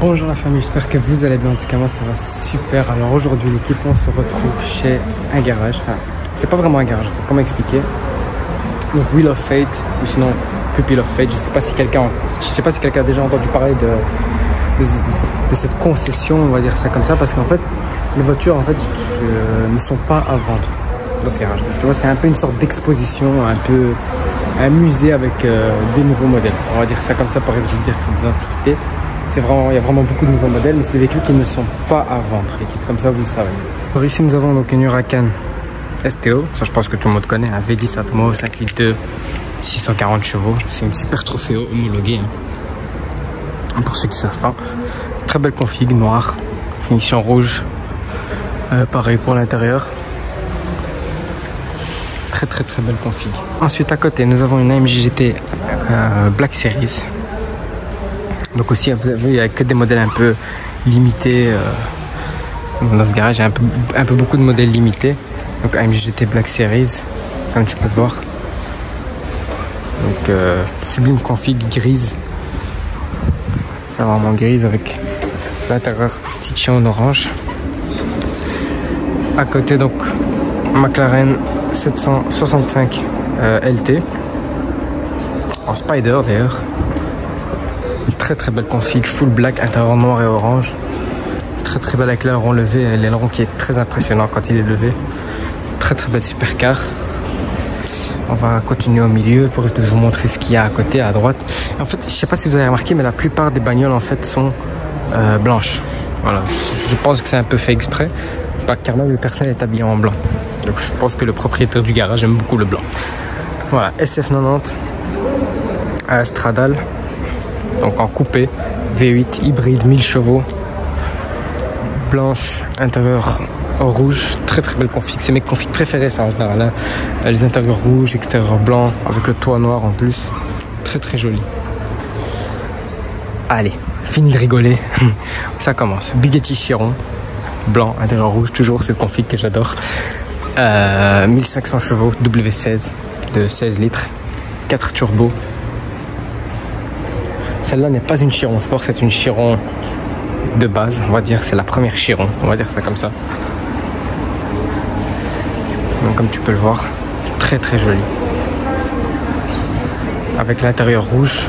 Bonjour la famille, j'espère que vous allez bien. En tout cas moi ça va super. Alors aujourd'hui l'équipe on se retrouve chez un garage. Enfin c'est pas vraiment un garage, comment expliquer. Donc Wheel of Fate ou sinon Pupil of Fate. Je sais pas si quelqu'un a déjà entendu parler de cette concession, on va dire ça comme ça, parce qu'en fait les voitures en fait ne sont pas à vendre dans ce garage. Donc, tu vois, c'est un peu une sorte d'exposition, un peu un musée avec des nouveaux modèles. On va dire ça comme ça pour éviter de dire que c'est des antiquités. Il y a vraiment beaucoup de nouveaux modèles, mais c'est des véhicules qui ne sont pas à vendre, l'équipe, comme ça vous le savez. Alors ici nous avons donc une Huracan STO, ça je pense que tout le monde connaît, un V10 Atmo, 5 litres 2, 640 chevaux, c'est une super Trofeo homologuée. Hein. Pour ceux qui ne savent pas, très belle config, noire, finition rouge, pareil pour l'intérieur. Très belle config. Ensuite à côté nous avons une AMG GT Black Series. Donc aussi vous avez vu, il n'y a que des modèles un peu limités dans ce garage, il y a un peu beaucoup de modèles limités. Donc AMG GT Black Series, comme tu peux le voir. Donc sublime config grise. C'est vraiment grise avec l'intérieur stitché en orange. À côté donc McLaren 765 LT en Spider d'ailleurs. Une très belle config, full black, intérieur noir et orange. Très belle avec l'aileron levé, l'aileron qui est très impressionnant quand il est levé. Très belle supercar. On va continuer au milieu pour vous montrer ce qu'il y a à côté, à droite. Et en fait, je sais pas si vous avez remarqué, mais la plupart des bagnoles en fait sont blanches. Voilà, je pense que c'est un peu fait exprès, car même le personnel est habillé en blanc. Donc je pense que le propriétaire du garage aime beaucoup le blanc. Voilà, SF90 à Stradale. Donc en coupé, V8 hybride 1000 chevaux, blanche, intérieur rouge, très belle config. C'est mes configs préférées ça en général, hein. Les intérieurs rouges, extérieur blanc, avec le toit noir en plus, très joli. Allez, fini de rigoler, ça commence. Bugatti Chiron, blanc, intérieur rouge, toujours cette config que j'adore. 1500 chevaux, W16 de 16 litres, 4 turbos. Celle-là n'est pas une Chiron Sport, c'est une Chiron de base, on va dire, c'est la première Chiron, on va dire ça comme ça. Donc comme tu peux le voir, très joli. Avec l'intérieur rouge.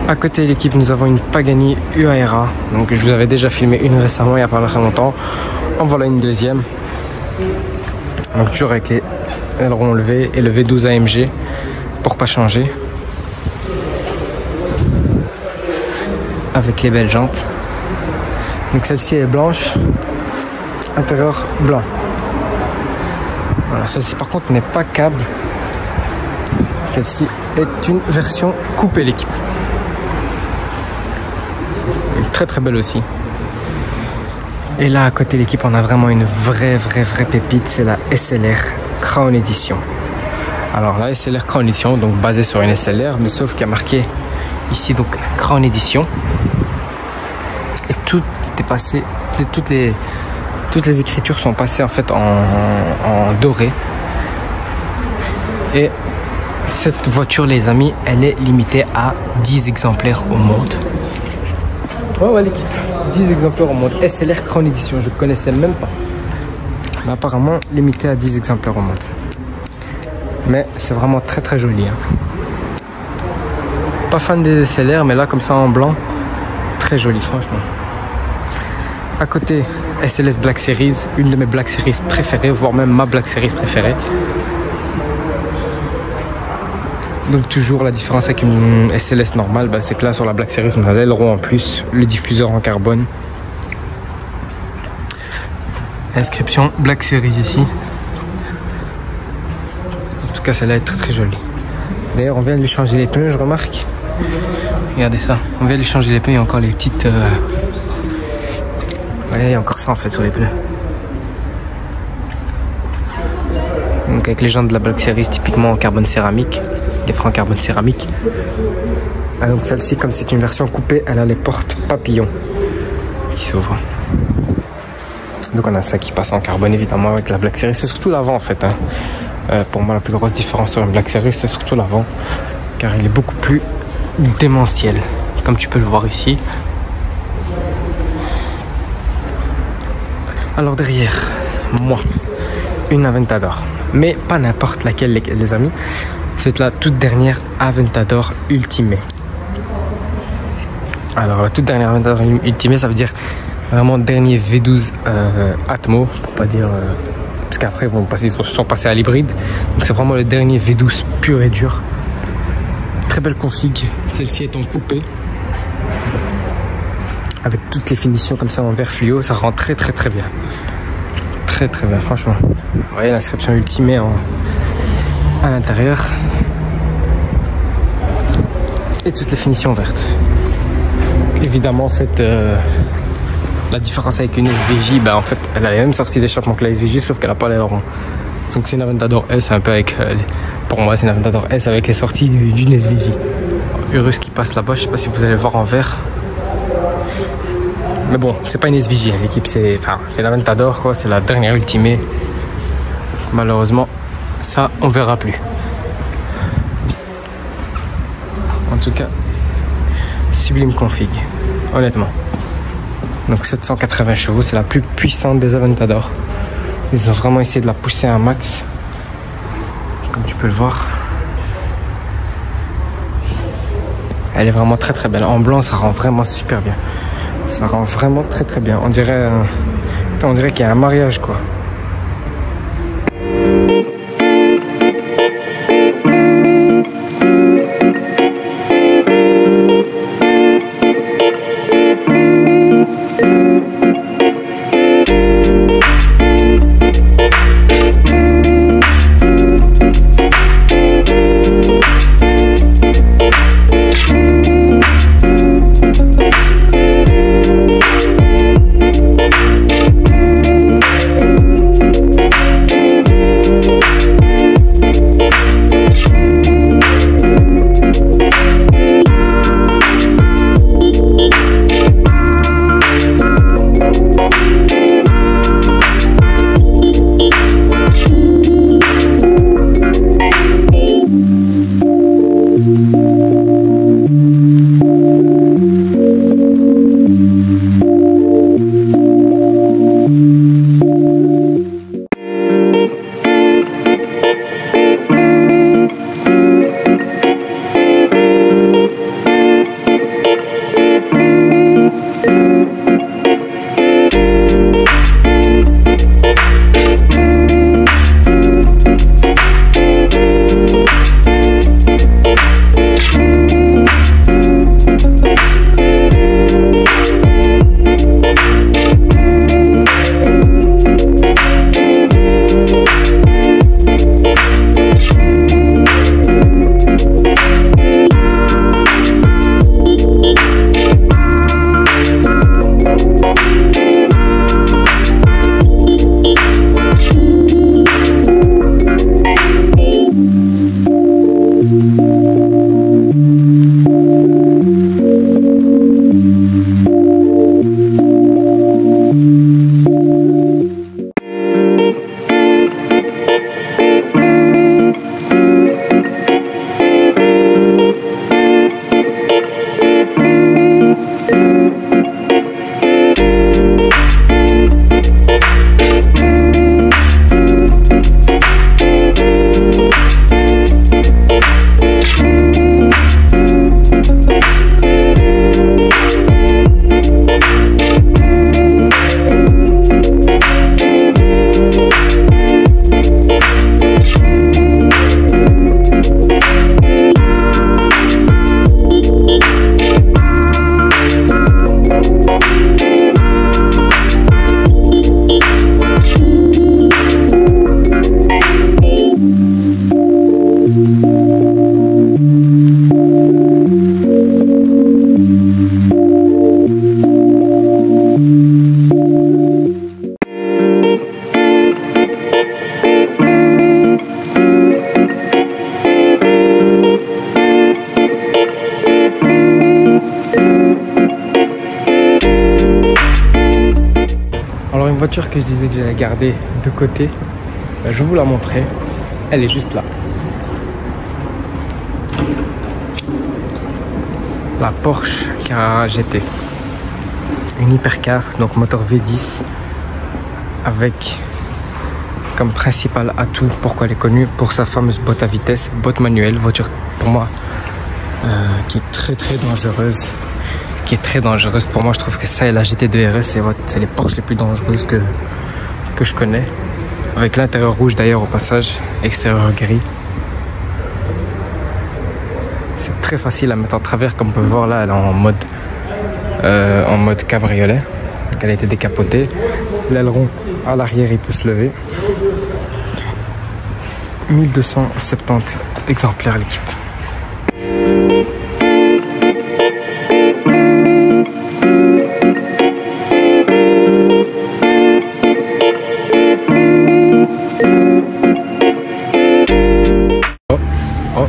À côté de l'équipe, nous avons une Pagani Huayra. Donc je vous avais déjà filmé une récemment, il n'y a pas très longtemps. En voilà une deuxième. Donc toujours avec les ailerons levés et le V12 AMG. Pour pas changer, avec les belles jantes. Donc celle-ci est blanche, intérieur blanc. Voilà, celle-ci par contre n'est pas câble. Celle-ci est une version coupée l'équipe. Très belle aussi. Et là à côté l'équipe on a vraiment une vraie pépite, c'est la SLR Crown Edition. Alors la SLR Crown Edition, donc basée sur une SLR, mais sauf qu'il y a marqué ici donc Crown Edition. Et tout est passé, toutes les écritures sont passées en fait en doré. Et cette voiture les amis, elle est limitée à 10 exemplaires au monde. Ouais l'équipe, 10 exemplaires au monde. SLR Crown Edition, je ne connaissais même pas. Mais apparemment limitée à 10 exemplaires au monde. Mais c'est vraiment très joli. Hein. Pas fan des SLR, mais là comme ça en blanc, très joli franchement. À côté, SLS Black Series, une de mes Black Series préférées, voire même ma Black Series préférée. Donc toujours la différence avec une SLS normale, c'est que là sur la Black Series on a l'aileron en plus, le diffuseur en carbone. Inscription Black Series ici. En tout cas celle-là est très jolie. D'ailleurs on vient de lui changer les pneus, je remarque. Regardez ça, on vient de lui changer les pneus, il y a encore les petites... Ouais, il y a encore ça en fait sur les pneus. Donc avec les jantes de la Black Series typiquement en carbone céramique, les freins en carbone céramique. Ah, donc celle-ci comme c'est une version coupée, elle a les portes papillons qui s'ouvrent. Donc on a ça qui passe en carbone évidemment avec la Black Series, c'est surtout l'avant en fait. Hein. Pour moi la plus grosse différence sur une Black Series c'est surtout l'avant, car il est beaucoup plus démentiel, comme tu peux le voir ici. Alors derrière moi, une Aventador, mais pas n'importe laquelle les amis, c'est la toute dernière Aventador Ultimate. Alors la toute dernière Aventador Ultimate, ça veut dire vraiment dernier V12 Atmo, pour pas dire parce qu'après ils sont passés à l'hybride, donc c'est vraiment le dernier V12 pur et dur. Très belle config, celle-ci est en coupé avec toutes les finitions comme ça en vert fluo, ça rend très bien. Très bien, franchement. Vous voyez l'inscription Ultimate à l'intérieur. Et toutes les finitions vertes. Évidemment, en fait, la différence avec une SVJ, en fait, elle a les mêmes sorties d'échappement que la SVJ, sauf qu'elle n'a pas l'aileron. Donc c'est une Aventador S, un peu avec... pour moi, c'est une Aventador S avec les sorties d'une SVJ. Urus qui passe là-bas, je sais pas si vous allez le voir en vert. Mais bon, c'est pas une SVJ, l'équipe, c'est l'Aventador, quoi, c'est la dernière Ultimate. Malheureusement, ça, on verra plus. En tout cas, sublime config, honnêtement. Donc 780 chevaux, c'est la plus puissante des Aventador. Ils ont vraiment essayé de la pousser à un max, comme tu peux le voir. Elle est vraiment très belle. En blanc, ça rend vraiment super bien. Ça rend vraiment très bien. On dirait qu'il y a un mariage, quoi. voiture que je disais que j'allais garder de côté, je vais vous la montrer. Elle est juste là. la Porsche Carrera GT. Une hypercar, donc moteur V10 avec comme principal atout, pourquoi elle est connue, pour sa fameuse boîte à vitesse, boîte manuelle, voiture pour moi qui est très dangereuse. Pour moi, je trouve que ça et la GT2 RS, c'est les Porsche les plus dangereuses que je connais. Avec l'intérieur rouge d'ailleurs au passage, extérieur gris. C'est très facile à mettre en travers, comme on peut voir là, elle est en mode cabriolet. Donc elle a été décapotée. L'aileron à l'arrière, il peut se lever. 1270 exemplaires l'équipe. Oh.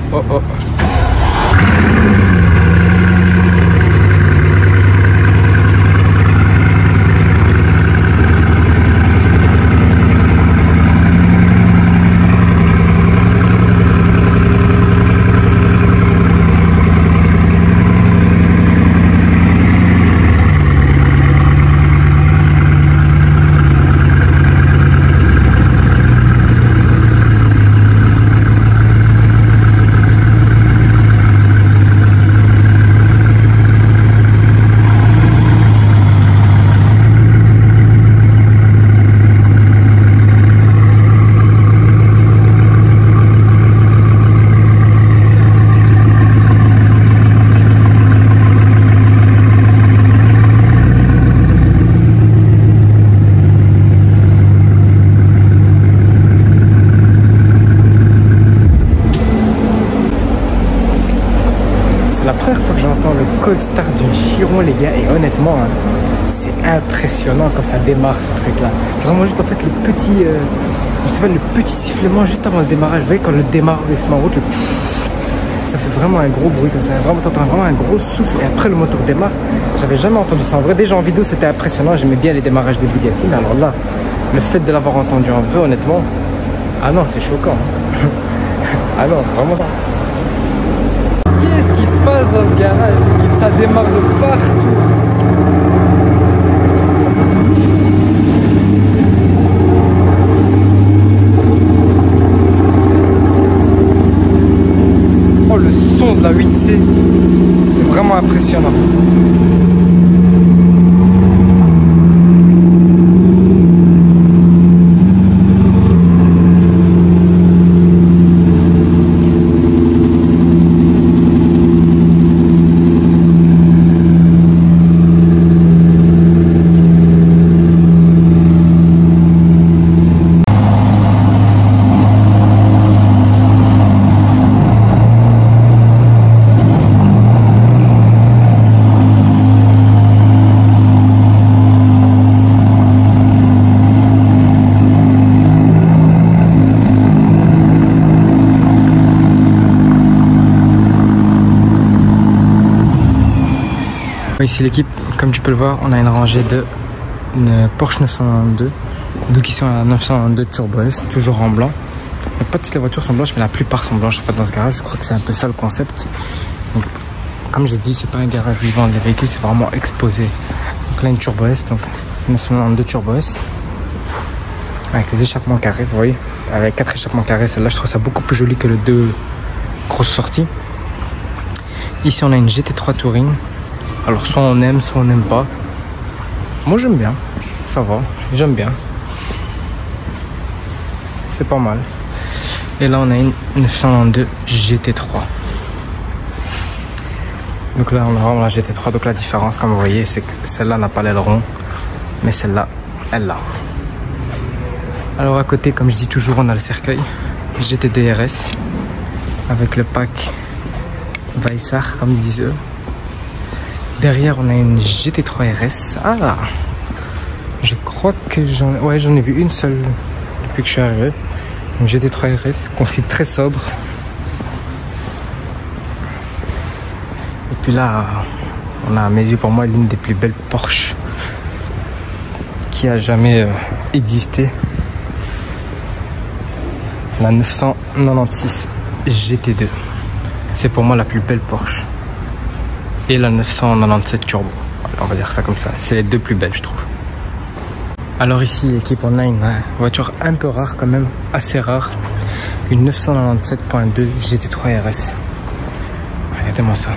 C'est la première fois que j'entends le code start d'une Chiron, les gars, et honnêtement, hein, c'est impressionnant quand ça démarre ce truc-là. Vraiment juste en fait le petit, je sais pas, le petit sifflement juste avant le démarrage. Vous voyez quand le démarre il se met en route, ça fait vraiment un gros bruit comme ça. Vraiment, t'entends vraiment un gros souffle et après le moteur démarre. J'avais jamais entendu ça en vrai. Déjà en vidéo c'était impressionnant. J'aimais bien les démarrages des Bugatti, mais alors là, le fait de l'avoir entendu en vrai, honnêtement, ah non, c'est choquant. Hein. Ah non, vraiment ça. Qu'est-ce qui se passe dans ce garage? Ça démarre de partout. Oh, le son de la 8C, c'est vraiment impressionnant. Ici l'équipe, comme tu peux le voir, on a une rangée de une Porsche 992. Donc ici on a 992 Turbo S, toujours en blanc. Pas toutes les voitures sont blanches, mais la plupart sont blanches en fait dans ce garage. Je crois que c'est un peu ça le concept. Donc comme j'ai dit, c'est pas un garage où ils vendent les véhicules, c'est vraiment exposé. Donc là une Turbo S, donc 992 Turbo S. Avec les échappements carrés, vous voyez. Avec 4 échappements carrés, celle-là je trouve ça beaucoup plus joli que le 2 grosses sorties. Ici on a une GT3 Touring. Alors soit on aime, soit on n'aime pas. Moi j'aime bien, ça va, j'aime bien. C'est pas mal. Et là on a une 992 GT3. Donc là on a vraiment la GT3. Donc la différence, comme vous voyez, c'est que celle-là n'a pas l'aileron, mais celle-là, elle l'a. Alors à côté, comme je dis toujours, on a le cercueil GT2 RS avec le pack Weissach, comme ils disent eux. Derrière, on a une GT3 RS. Ah, je crois que j'en ai vu une seule depuis que je suis arrivé. Une GT3 RS, config très sobre. Et puis là, on a à mes yeux, pour moi, l'une des plus belles Porsche qui a jamais existé. La 996 GT2. C'est pour moi la plus belle Porsche. et la 997 Turbo. On va dire ça comme ça. C'est les deux plus belles, je trouve. Alors ici, l'équipe, on a une voiture un peu rare quand même, assez rare. Une 997.2 GT3 RS. Regardez-moi ça.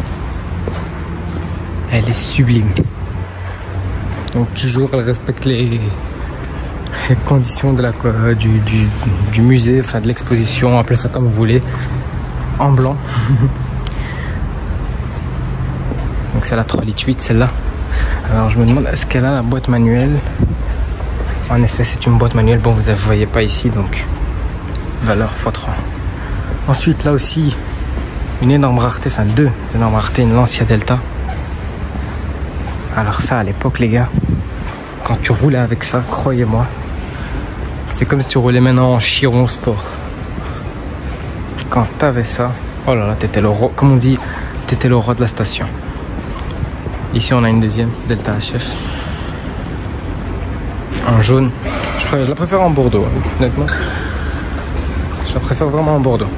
Elle est sublime. Donc toujours, elle respecte les conditions de du musée, enfin de l'exposition, appelez ça comme vous voulez, en blanc. Donc c'est la 3,8 litres celle-là. Alors je me demande, est-ce qu'elle a la boîte manuelle? En effet, c'est une boîte manuelle. Bon, vous ne voyez pas ici, donc valeur x3. Ensuite, là aussi, une énorme rareté, enfin deux énormes raretés, une Lancia Delta. Alors ça, à l'époque, les gars, quand tu roulais avec ça, croyez-moi, c'est comme si tu roulais maintenant en Chiron Sport. Quand t'avais ça, oh là là, t'étais le roi, comme on dit, t'étais le roi de la station. Ici, on a une deuxième Delta HF. En jaune. Je la préfère en bordeaux, honnêtement. Je la préfère vraiment en bordeaux.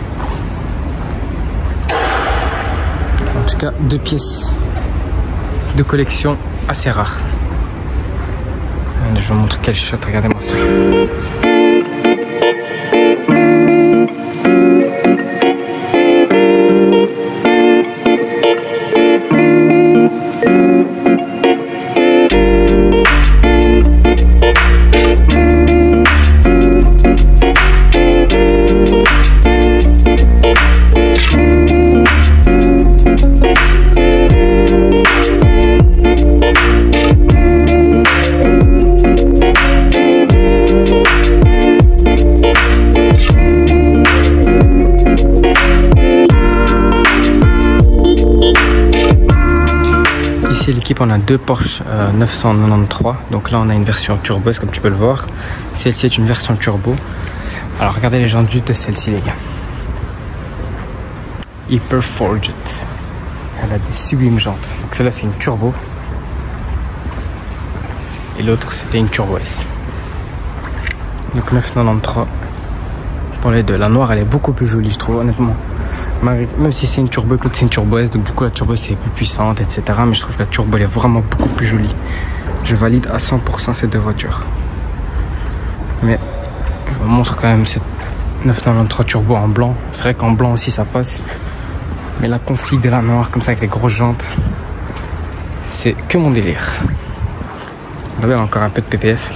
En tout cas, deux pièces de collection assez rares. Allez, je vous montre quel shot, regardez-moi ça. L'équipe, on a deux Porsche 993, donc là on a une version turbo comme tu peux le voir. Celle-ci est une version turbo. Alors regardez les jantes juste de celle-ci, les gars. Hyper Forged, elle a des sublimes jantes. Donc celle-là c'est une turbo et l'autre c'était une turbo S. Donc 993 pour les deux. La noire elle est beaucoup plus jolie, je trouve, honnêtement. Même si c'est une turbo, l'autre c'est une turbo S, donc du coup la turbo c'est plus puissante, etc. Mais je trouve que la turbo elle est vraiment beaucoup plus jolie. Je valide à 100% ces deux voitures. Mais je vous montre quand même cette 993 turbo en blanc. C'est vrai qu'en blanc aussi ça passe. Mais la config de la noire, comme ça avec les grosses jantes, c'est que mon délire. Regardez, encore un peu de PPF.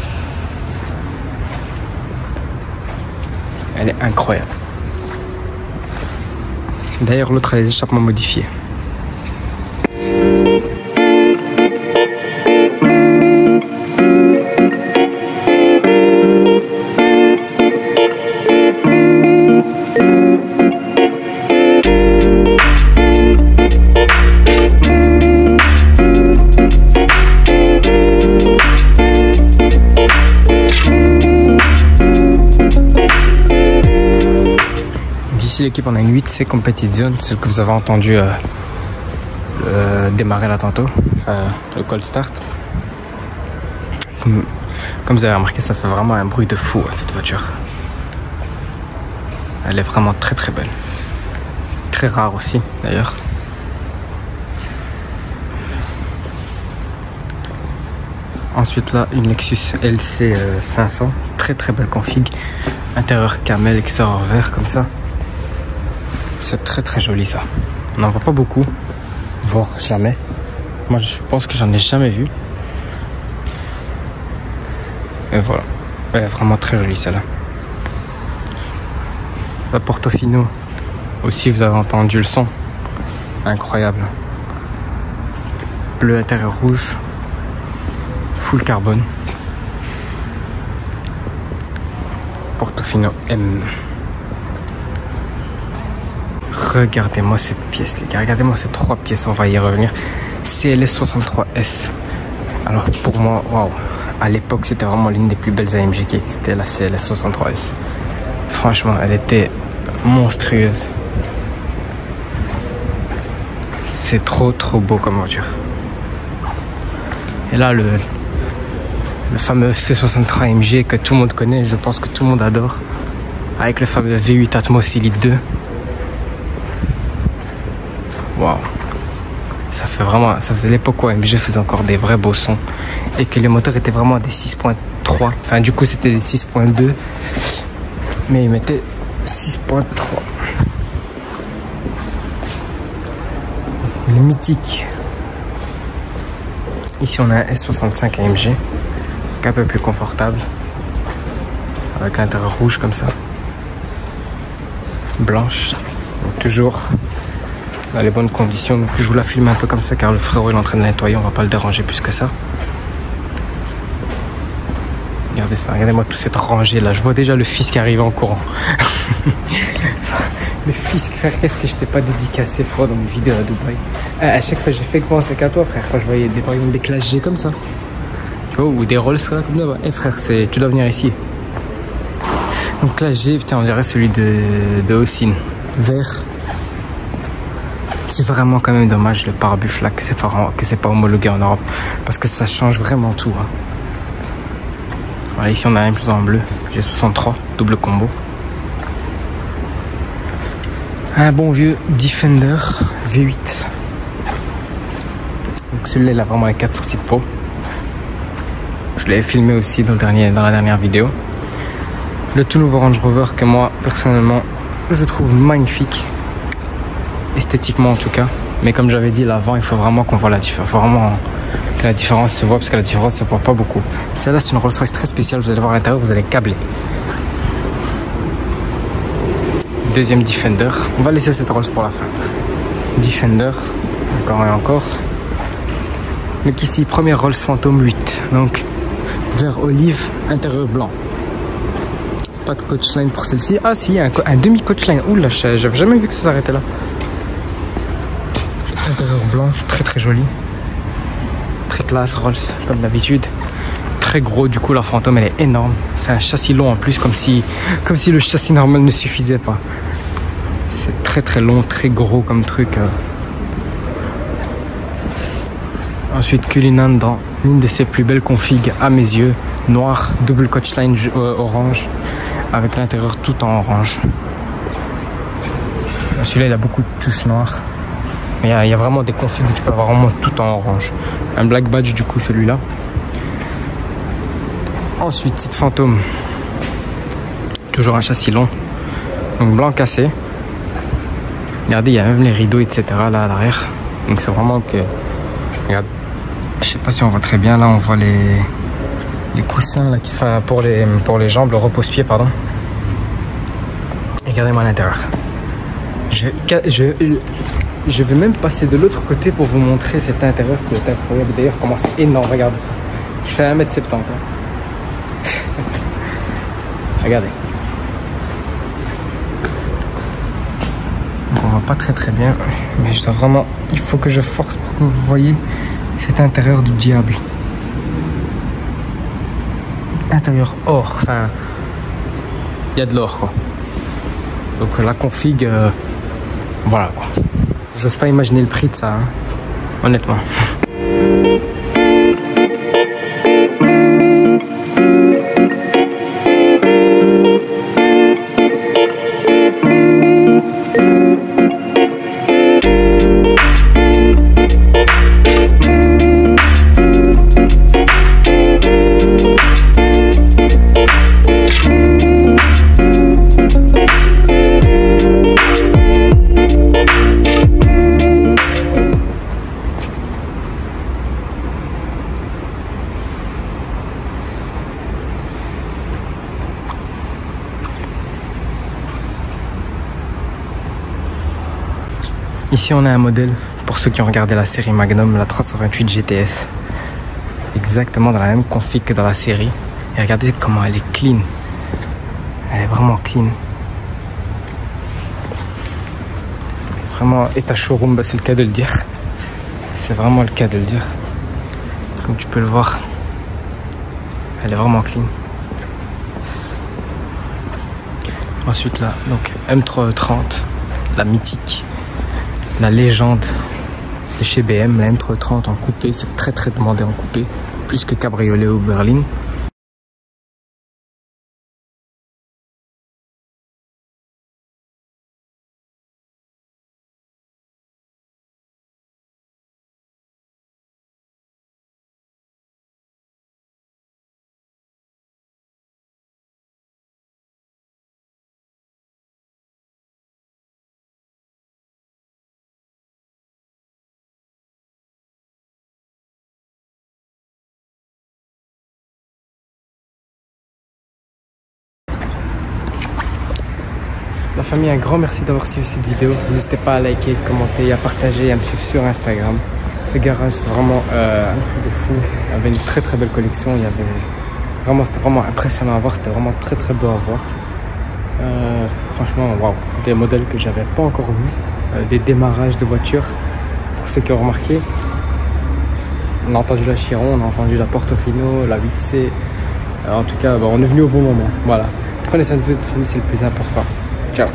Elle est incroyable. D'ailleurs, l'autre a les échappements modifiés. Ici l'équipe, on a une 8C Competition, celle que vous avez entendu démarrer là tantôt, le cold start. Comme vous avez remarqué, ça fait vraiment un bruit de fou cette voiture. Elle est vraiment très très belle, très rare aussi d'ailleurs. Ensuite là, une Lexus LC 500, très très belle config, intérieur camel, extérieur vert comme ça. C'est très très joli ça. On n'en voit pas beaucoup, voire jamais. Moi je pense que j'en ai jamais vu. Et voilà, elle est vraiment très jolie celle-là. La Portofino aussi, vous avez entendu le son, incroyable. Bleu intérieur rouge, full carbone. Portofino M. Regardez-moi cette pièce, les gars. Regardez-moi ces trois pièces, on va y revenir. CLS63S. Alors pour moi, waouh, à l'époque c'était vraiment l'une des plus belles AMG qui existait, la CLS63S. Franchement, elle était monstrueuse. C'est trop trop beau comme voiture. Et là le fameux C63 AMG que tout le monde connaît, je pense que tout le monde adore, avec le fameux V8 Atmos Elite 2. Waouh, ça fait vraiment, ça faisait l'époque où AMG faisait encore des vrais beaux sons et que les moteurs étaient vraiment des 6.3. Enfin, du coup, c'était des 6.2, mais ils mettaient 6.3. Le mythique. Ici, on a un S65 AMG, un peu plus confortable, avec l'intérieur rouge comme ça, blanche, donc toujours dans les bonnes conditions. Donc je vous la filme un peu comme ça car le frérot il est en train de nettoyer, on va pas le déranger plus que ça. Regardez ça, regardez-moi toute cette rangée là, je vois déjà le fils qui arrive en courant. Le fisc, frère, qu'est-ce que je t'ai pas dédicacé, frère, dans mes vidéos à Dubaï. À chaque fois, j'ai fait que penser qu'à toi, frère. Quand je voyais par exemple des Clash G comme ça, tu vois, ou des Rolls là, comme là-bas. Eh frère, tu dois venir ici. Donc Clash G, putain, on dirait celui de Hossin. Vert. C'est vraiment quand même dommage le pare-buff là, que c'est pas homologué en Europe. Parce que ça change vraiment tout. Hein. Voilà, ici on a la même chose en bleu. G63, double combo. Un bon vieux Defender V8. Donc celui-là, il a vraiment les 4 sorties de peau. Je l'avais filmé aussi dans la dernière vidéo. Le tout nouveau Range Rover que moi, personnellement, je trouve magnifique. Esthétiquement en tout cas. Mais comme j'avais dit, l'avant, il faut vraiment qu'on voit la différence. Il faut vraiment que la différence se voit, parce que la différence se voit pas beaucoup. Celle-là, c'est une Rolls-Royce très spéciale. Vous allez voir à l'intérieur, vous allez câbler. Deuxième Defender. On va laisser cette Rolls pour la fin. Defender, encore et encore. Donc ici, première Rolls Phantom 8. Donc, vert olive, intérieur blanc. Pas de coachline pour celle-ci. Ah si, un demi-coachline. Oula, j'avais jamais vu que ça s'arrêtait là. Intérieur blanc, très très joli. Très classe Rolls, comme d'habitude. Très gros, du coup la Phantom elle est énorme. C'est un châssis long en plus, comme si le châssis normal ne suffisait pas. C'est très très long, très gros comme truc. Ensuite Cullinan dans l'une de ses plus belles configs à mes yeux. Noir, double coachline orange, avec l'intérieur tout en orange. Celui-là il a beaucoup de touches noires. Mais il y a vraiment des configs où tu peux avoir vraiment tout en orange. Un black badge du coup celui-là. Ensuite, cette Phantom, toujours un châssis long, donc blanc cassé. Regardez, il y a même les rideaux, etc. là à l'arrière. Donc c'est vraiment que, regarde, je sais pas si on voit très bien là, on voit les coussins là qui sont pour les jambes, le repose-pied pardon. Regardez-moi à l'intérieur. Je vais même passer de l'autre côté pour vous montrer cet intérieur qui est incroyable. D'ailleurs, comment c'est énorme, regardez ça. Je fais 1m70. Hein. Regardez. Donc on voit pas très très bien, mais je dois vraiment, il faut que je force pour que vous voyez cet intérieur du diable. Intérieur or, enfin, il y a de l'or quoi. Donc la config, voilà quoi. J'ose pas imaginer le prix de ça, hein, honnêtement. Ici on a un modèle, pour ceux qui ont regardé la série Magnum, la 328 GTS. Exactement dans la même config que dans la série. Et regardez comment elle est clean. Elle est vraiment clean. Vraiment état showroom, bah c'est le cas de le dire. C'est vraiment le cas de le dire. Comme tu peux le voir, elle est vraiment clean. Ensuite là, donc M330, la mythique. La légende de chez BM, la M330 en coupé, c'est très très demandé en coupé, plus que cabriolet ou berline. famille, un grand merci d'avoir suivi cette vidéo. N'hésitez pas à liker, commenter, à partager et à me suivre sur Instagram. Ce garage, c'est vraiment un truc de fou. Il y avait une très très belle collection. Il y avait vraiment, c'était vraiment impressionnant à voir. C'était vraiment très très beau à voir. Franchement, waouh, des modèles que j'avais pas encore vus, des démarrages de voitures. Pour ceux qui ont remarqué, on a entendu la Chiron, on a entendu la Portofino, la 8C. En tout cas, on est venu au bon moment. Voilà. Prenez soin de vous, c'est le plus important. Ciao.